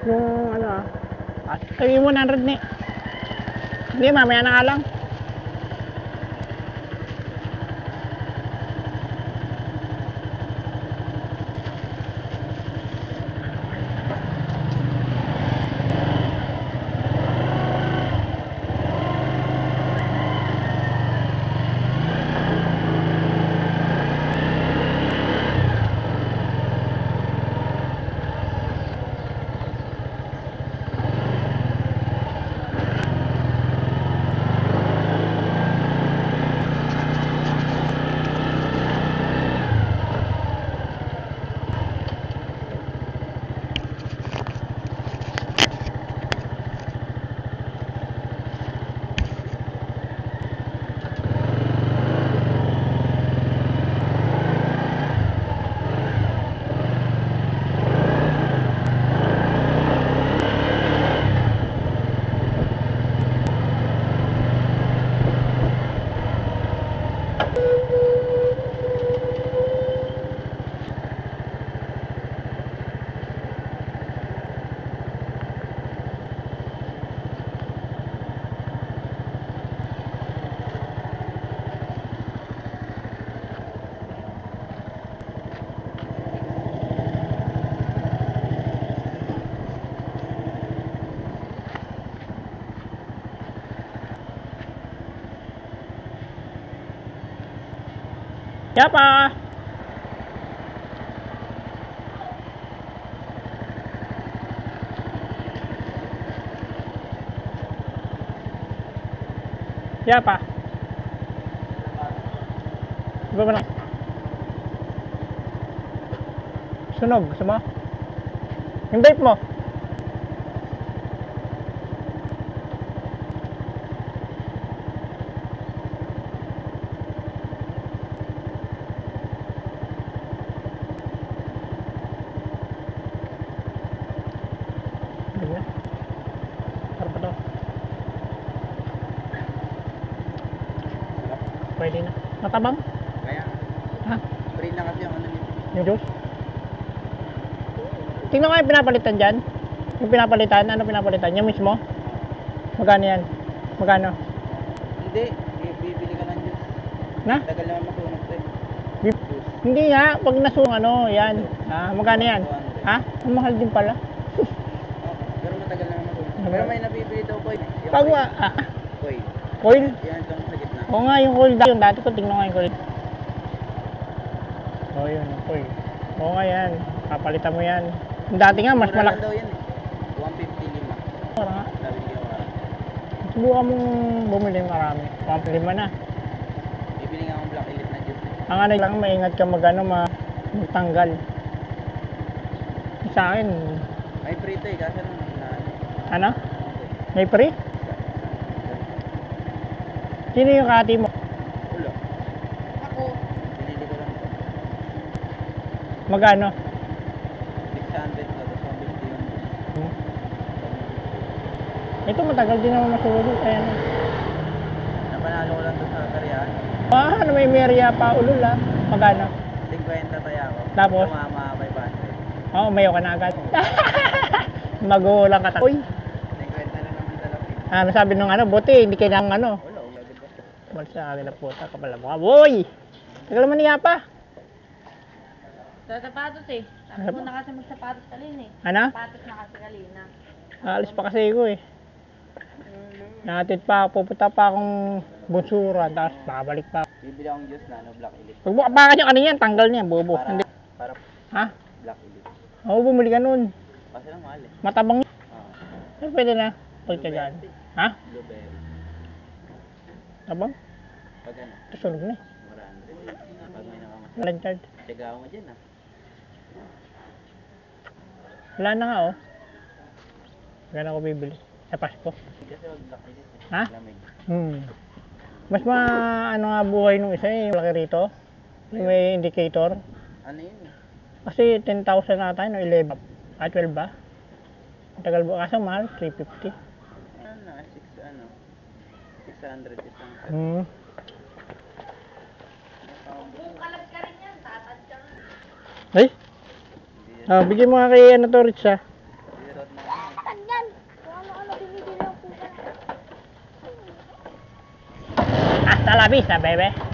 Yung ano sabi mo 100 ni. Hindi, mamaya na nga lang. Siapa? Siapa? Iba ba na? Sunog, gusto mo? Yung vape mo? Hindi na. Sarap pa to. Pwede na. Matabang? Kaya, Ha? spray na kasi yung ano niya. Yung juice? Tingnan ko yung pinapalitan dyan. Yung pinapalitan, ano pinapalitan? Yung mismo? Magkano yan? Magkano? Hindi, bibili ka ng juice. Na? Tagal naman masunog to eh. Juice. Hindi nga, pag nasung ano, yan. Magkano yan? Ha? Ang mahal din pala. Pero matagal naman masunog. Pero may nabibili daw ko eh. Yung Pag coil. Coil. coil? Yan itong sa gitna. Oo nga, yung coil dati. Yung dati ko, tingnan nga yung coil. Oo, yun, yung coil. Oo nga yan. Papalitan mo yan. Yung dati nga, mas Mura lang malaki. daw yan eh. 155. Mura nga. Sabi niya marami. Subukan mong bumili ng marami. 1.5 na. Bibili nga akong Black Elite na juice eh. Ang ano lang, maingat ka magtanggal. Sa akin, May free to eh, kasi nung ano? May free? Sino yung kati mo? Ulo. Ako. Binili ko lang ito. Magano? 600 tapos 150 yung juice. Ito matagal din naman masulog. Ayan. Napanalo ko lang to sa karyahan. Ano may merya pa ulol ah. Magano? 50 tayo ako. Tapos? Tumama 500. Oo, mayo ka na agad. Magulang ka. Uy, 50 na naman sa lapit. ano sabi nung ano, buti, hindi kailangan ano. Wala, agad ba? Wala sa akin na puta, kapala mo ka. Boy! Tagal naman niya pa. Sa sapatos eh. Sabi ko na kasi magsapatos kalin eh. Ano? Sapatos na kasi kalina. Alis pa kasi ako eh. Natin pa, pupunta pa akong bunsuran, tapos babalik pa. Bibili akong juice na, Black Elite. Pag bukapakan yung ano yan, tanggal niya, bobo. Hindi. Para Ha? Black Elite. Oo, bumili ka nun. Kasi lang mahal eh. Matabang. Ah, Pwede na. Pagtyagaan. Ha? blueberry. Tabang? Pag ano, Ito sunog na eh. 100. Pag may nakamas. Walang charge. Tigaw mo dyan ah. Wala na nga oh. Magkano ako bibili? Sa Pasko. Kasi wag Black Elite eh. Ha? Lamig. Mas ano nga buhay nung isa eh. Malaki rito. Yung may indicator. Ano yun eh? Kasi 10,000 na tayo, no? 11. 12 ba? Tagal ba? Kaso mahal, 350. Ano na, 600 isang. Kung kalat ka rin yan, tatad ka rin. Ay? Bigyan mo nga kay ano to, Rich ah. Zero na. Hasta la vista, baby.